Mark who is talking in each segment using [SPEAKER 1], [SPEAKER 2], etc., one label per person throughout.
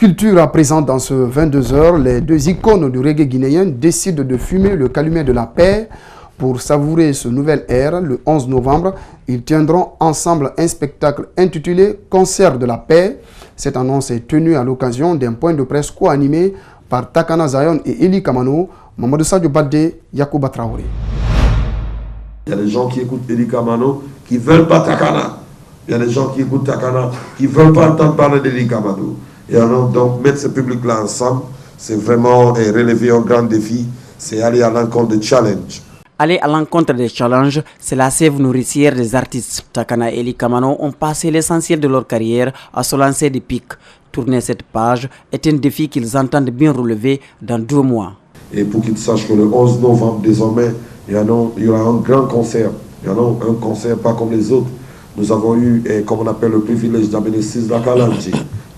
[SPEAKER 1] Culture à présent dans ce 22h, les deux icônes du reggae guinéen décident de fumer le calumet de la paix. Pour savourer ce nouvel ère, le 11 novembre, ils tiendront ensemble un spectacle intitulé « Concert de la paix ». Cette annonce est tenue à l'occasion d'un point de presse co-animé par Takana Zion et Eli Kamano, Mamadou Sadio Badde, Yacouba Traoré.
[SPEAKER 2] Il y a des gens qui écoutent Eli Kamano qui ne veulent pas Takana. Il y a des gens qui écoutent Takana qui ne veulent pas entendre parler d'Eli Kamano. Et alors, donc, mettre ce public-là ensemble, c'est vraiment relever un grand défi, c'est aller à l'encontre des challenges.
[SPEAKER 3] Aller à l'encontre des challenges, c'est la sève nourricière des artistes. Takana et Eli Kamano ont passé l'essentiel de leur carrière à se lancer des pics. Tourner cette page est un défi qu'ils entendent bien relever dans 2 mois.
[SPEAKER 2] Et pour qu'ils sachent que le 11 novembre, désormais, il y aura un grand concert. Il y aura un concert pas comme les autres. Nous avons eu, comme on appelle, le privilège d'amener Sizzla Kalonji.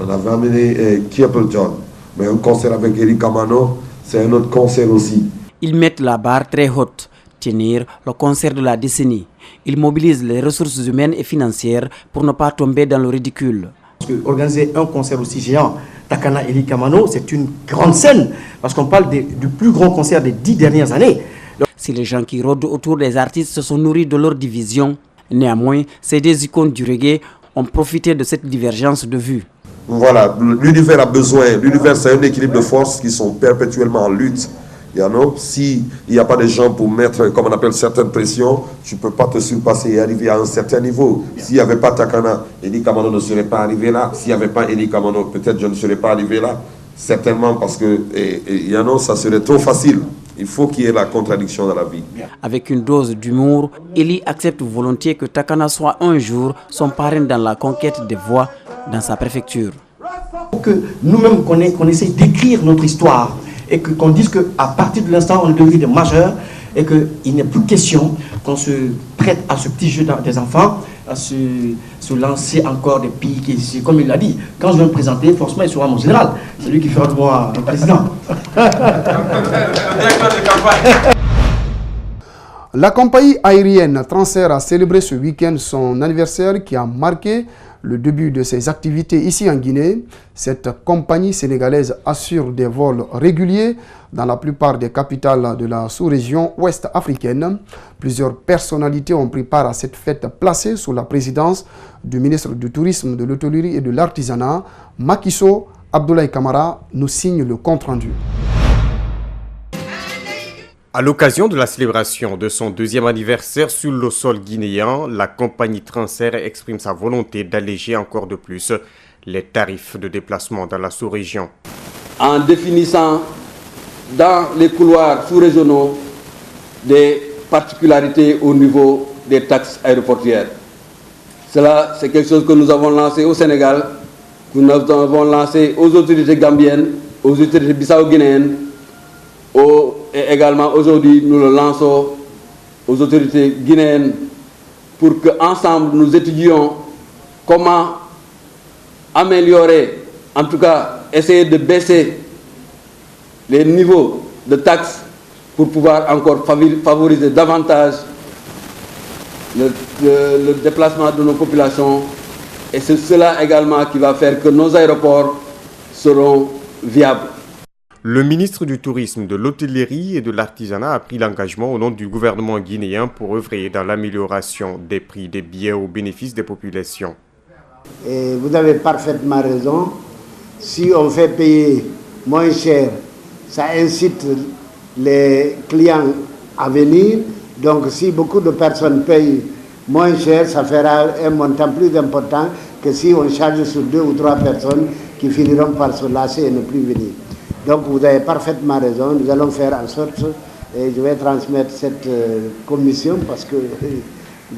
[SPEAKER 2] On avait amené Kiepleton. Mais un concert avec Eli Kamano, c'est un autre concert aussi.
[SPEAKER 3] Ils mettent la barre très haute. Tenir le concert de la décennie. Ils mobilisent les ressources humaines et financières pour ne pas tomber dans le ridicule.
[SPEAKER 4] Parce que organiser un concert aussi géant, Takana Eli Kamano, c'est une grande scène. Parce qu'on parle du plus grand concert des 10 dernières années.
[SPEAKER 3] Si les gens qui rôdent autour des artistes se sont nourris de leur division, néanmoins, ces deux icônes du reggae ont profité de cette divergence de vues.
[SPEAKER 2] Voilà, l'univers a besoin. L'univers, c'est un équilibre de forces qui sont perpétuellement en lutte. S'il n'y a pas de gens pour mettre, comme on appelle, certaines pressions, tu ne peux pas te surpasser et arriver à un certain niveau. S'il n'y avait pas Takana, Eli Kamano ne serait pas arrivé là. S'il n'y avait pas Eli Kamano, peut-être je ne serais pas arrivé là. Certainement parce que ça serait trop facile. Il faut qu'il y ait la contradiction dans la vie.
[SPEAKER 3] Avec une dose d'humour, Eli accepte volontiers que Takana soit un jour son parrain dans la conquête des voix dans sa préfecture.
[SPEAKER 4] Que nous-mêmes qu'on essaye d'écrire notre histoire et qu'on dise qu'à partir de l'instant on est devenu des majeurs et qu'il n'est plus question qu'on se prête à ce petit jeu des enfants, à se lancer encore des piques. Comme il l'a dit, quand je vais me présenter, forcément il sera mon général. C'est lui qui fera de moi le président.
[SPEAKER 1] La compagnie aérienne Transair a célébré ce week-end son anniversaire qui a marqué le début de ses activités ici en Guinée. Cette compagnie sénégalaise assure des vols réguliers dans la plupart des capitales de la sous-région ouest africaine. Plusieurs personnalités ont pris part à cette fête placée sous la présidence du ministre du Tourisme, de l'Hôtellerie et de l'Artisanat. Makiso Abdoulaye Kamara nous signe le compte-rendu.
[SPEAKER 5] À l'occasion de la célébration de son 2e anniversaire sur le sol guinéen, la compagnie Transair exprime sa volonté d'alléger encore de plus les tarifs de déplacement dans la sous-région.
[SPEAKER 6] En définissant dans les couloirs sous-régionaux des particularités au niveau des taxes aéroportuaires. Cela, c'est quelque chose que nous avons lancé au Sénégal, que nous avons lancé aux autorités gambiennes, aux autorités bissau-guinéennes, et également aujourd'hui nous le lançons aux autorités guinéennes pour qu'ensemble nous étudions comment améliorer, en tout cas essayer de baisser les niveaux de taxes pour pouvoir encore favoriser davantage le déplacement de nos populations. Et c'est cela également qui va faire que nos aéroports seront viables.
[SPEAKER 5] Le ministre du Tourisme, de l'Hôtellerie et de l'Artisanat a pris l'engagement au nom du gouvernement guinéen pour œuvrer dans l'amélioration des prix des billets au bénéfice des populations.
[SPEAKER 7] Et vous avez parfaitement raison. Si on fait payer moins cher, ça incite les clients à venir. Donc si beaucoup de personnes payent moins cher, ça fera un montant plus important que si on charge sur 2 ou 3 personnes qui finiront par se lasser et ne plus venir. Donc vous avez parfaitement raison, nous allons faire en sorte, et je vais transmettre cette commission parce que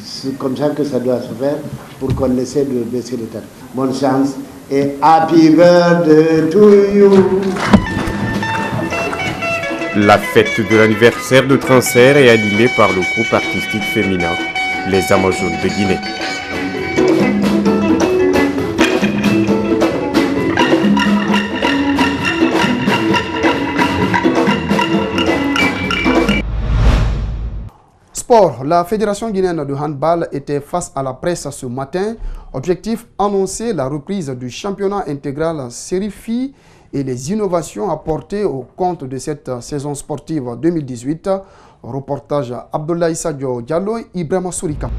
[SPEAKER 7] c'est comme ça que ça doit se faire pour qu'on essaie de baisser les tarifs. Bonne chance et happy birthday to you.
[SPEAKER 5] La fête de l'anniversaire de Transair est animée par le groupe artistique féminin Les Amazones de Guinée.
[SPEAKER 1] Sport, la Fédération guinéenne de handball était face à la presse ce matin. Objectif, annoncer la reprise du championnat intégral série filles et les innovations apportées au compte de cette saison sportive 2018. Reportage Abdoulaye Sadio Diallo et Ibrahima Sourika.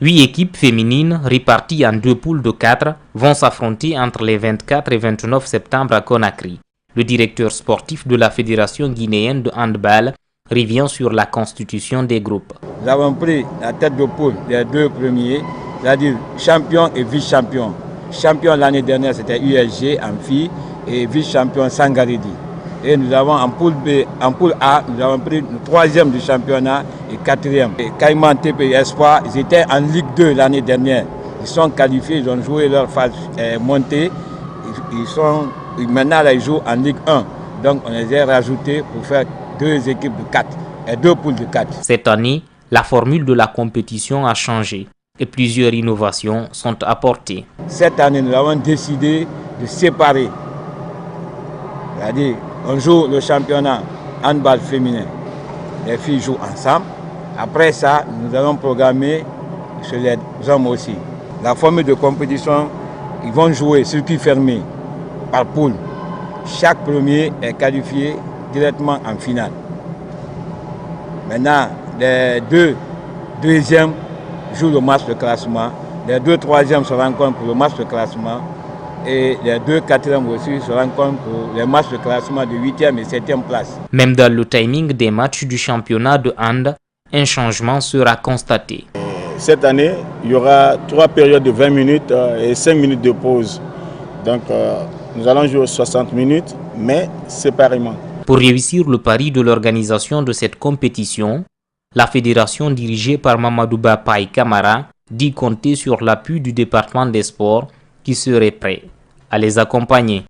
[SPEAKER 8] 8 équipes féminines réparties en 2 poules de 4 vont s'affronter entre les 24 et 29 septembre à Conakry. Le directeur sportif de la Fédération guinéenne de handball revient sur la constitution des groupes.
[SPEAKER 9] Nous avons pris la tête de poule des 2 premiers, c'est-à-dire champion et vice-champion. Champion l'année dernière c'était USG en filles et vice-champion Sangaridi. Et nous avons en poule B, en poule A, nous avons pris le 3e du championnat et 4e. Et Caïman TP Espoir, ils étaient en Ligue 2 l'année dernière. Ils sont qualifiés, ils ont joué leur phase montée. Maintenant, là, ils jouent en Ligue 1. Donc, on les a rajoutés pour faire 2 équipes de 4 et 2 poules de 4.
[SPEAKER 8] Cette année, la formule de la compétition a changé et plusieurs innovations sont apportées.
[SPEAKER 9] Cette année, nous avons décidé de séparer. C'est-à-dire, on joue le championnat handball féminin. Les filles jouent ensemble. Après ça, nous allons programmer sur les hommes aussi. La formule de compétition, ils vont jouer circuit fermé par poule. Chaque premier est qualifié directement en finale. Maintenant, les 2 deuxièmes jouent le match de classement. Les 2 troisièmes se rencontrent pour le match de classement. Et les 2 quatrièmes aussi se rencontrent pour les matchs de classement de 8e et 7e place.
[SPEAKER 8] Même dans le timing des matchs du championnat de hand, un changement sera constaté.
[SPEAKER 10] Cette année, il y aura 3 périodes de 20 minutes et 5 minutes de pause. Donc, nous allons jouer 60 minutes, mais séparément.
[SPEAKER 8] Pour réussir le pari de l'organisation de cette compétition, la fédération dirigée par Mamadouba Paye Kamara dit compter sur l'appui du département des sports qui serait prêt à les accompagner.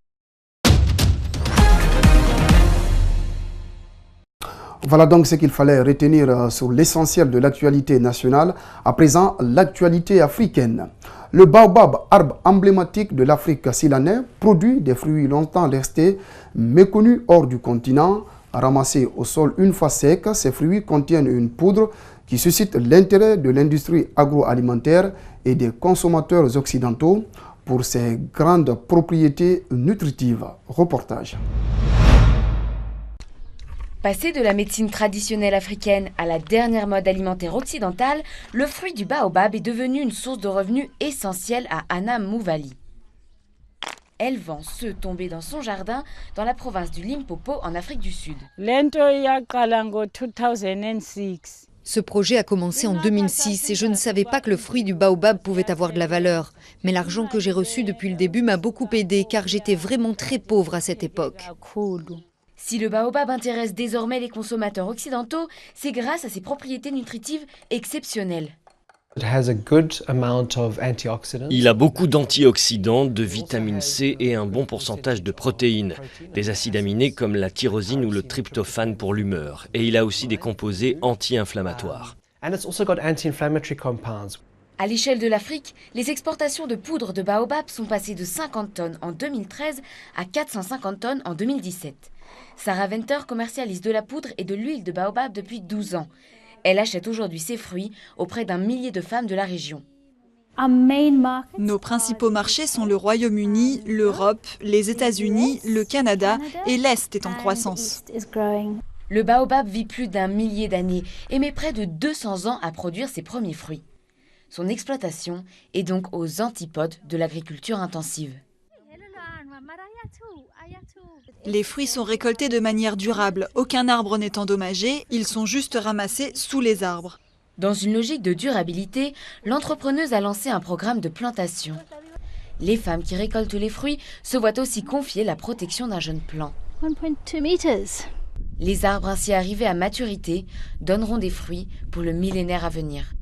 [SPEAKER 1] Voilà donc ce qu'il fallait retenir sur l'essentiel de l'actualité nationale. À présent, l'actualité africaine. Le baobab, arbre emblématique de l'Afrique silanaise, produit des fruits longtemps restés méconnus hors du continent. Ramassés au sol une fois secs, ces fruits contiennent une poudre qui suscite l'intérêt de l'industrie agroalimentaire et des consommateurs occidentaux pour ses grandes propriétés nutritives. Reportage.
[SPEAKER 11] Passé de la médecine traditionnelle africaine à la dernière mode alimentaire occidentale, le fruit du baobab est devenu une source de revenus essentielle à Anna Mouvali. Elle vend ceux tombés dans son jardin dans la province du Limpopo en Afrique du Sud.
[SPEAKER 12] Ce projet a commencé en 2006 et je ne savais pas que le fruit du baobab pouvait avoir de la valeur. Mais l'argent que j'ai reçu depuis le début m'a beaucoup aidé car j'étais vraiment très pauvre à cette époque.
[SPEAKER 11] Si le baobab intéresse désormais les consommateurs occidentaux, c'est grâce à ses propriétés nutritives exceptionnelles.
[SPEAKER 13] Il a beaucoup d'antioxydants, de vitamine C et un bon pourcentage de protéines, des acides aminés comme la tyrosine ou le tryptophane pour l'humeur. Et il a aussi des composés anti-inflammatoires.
[SPEAKER 11] À l'échelle de l'Afrique, les exportations de poudre de baobab sont passées de 50 tonnes en 2013 à 450 tonnes en 2017. Sarah Venter commercialise de la poudre et de l'huile de baobab depuis 12 ans. Elle achète aujourd'hui ses fruits auprès d'un millier de femmes de la région.
[SPEAKER 14] Nos principaux marchés sont le Royaume-Uni, l'Europe, les États-Unis, le Canada et l'Est est en croissance.
[SPEAKER 11] Le baobab vit plus d'1 millier d'années et met près de 200 ans à produire ses premiers fruits. Son exploitation est donc aux antipodes de l'agriculture intensive.
[SPEAKER 14] Les fruits sont récoltés de manière durable. Aucun arbre n'est endommagé, ils sont juste ramassés sous les arbres.
[SPEAKER 11] Dans une logique de durabilité, l'entrepreneuse a lancé un programme de plantation. Les femmes qui récoltent les fruits se voient aussi confier la protection d'un jeune plant.
[SPEAKER 15] 1.2 meters.
[SPEAKER 11] Les arbres ainsi arrivés à maturité donneront des fruits pour le millénaire à venir.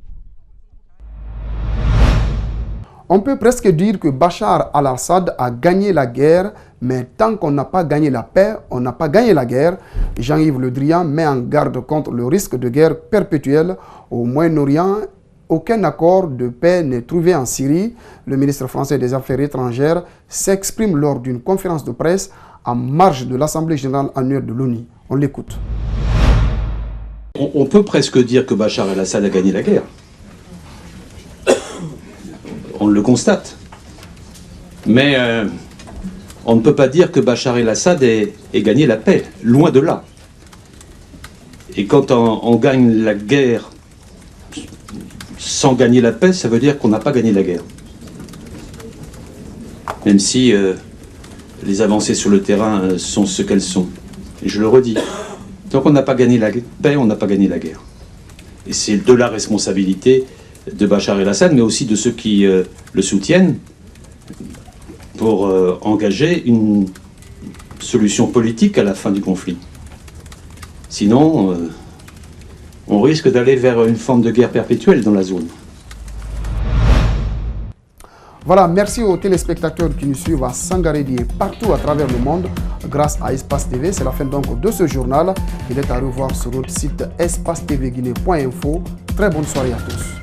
[SPEAKER 1] On peut presque dire que Bachar al-Assad a gagné la guerre, mais tant qu'on n'a pas gagné la paix, on n'a pas gagné la guerre. Jean-Yves Le Drian met en garde contre le risque de guerre perpétuelle au Moyen-Orient. Aucun accord de paix n'est trouvé en Syrie. Le ministre français des Affaires étrangères s'exprime lors d'une conférence de presse en marge de l'Assemblée générale annuelle de l'ONU. On l'écoute.
[SPEAKER 16] On peut presque dire que Bachar el-Assad a gagné la guerre. On le constate. Mais on ne peut pas dire que Bachar el-Assad ait gagné la paix, loin de là. Et quand on gagne la guerre sans gagner la paix, ça veut dire qu'on n'a pas gagné la guerre. Même si les avancées sur le terrain sont ce qu'elles sont. Et je le redis, tant qu'on n'a pas gagné la paix, on n'a pas gagné la guerre. Et c'est de la responsabilité de Bachar el-Assad, mais aussi de ceux qui le soutiennent, pour engager une solution politique à la fin du conflit. Sinon, on risque d'aller vers une forme de guerre perpétuelle dans la zone.
[SPEAKER 1] Voilà, merci aux téléspectateurs qui nous suivent à Sangaredi et partout à travers le monde grâce à Espace TV. C'est la fin donc de ce journal. Il est à revoir sur notre site espacetvguinée.info. Très bonne soirée à tous.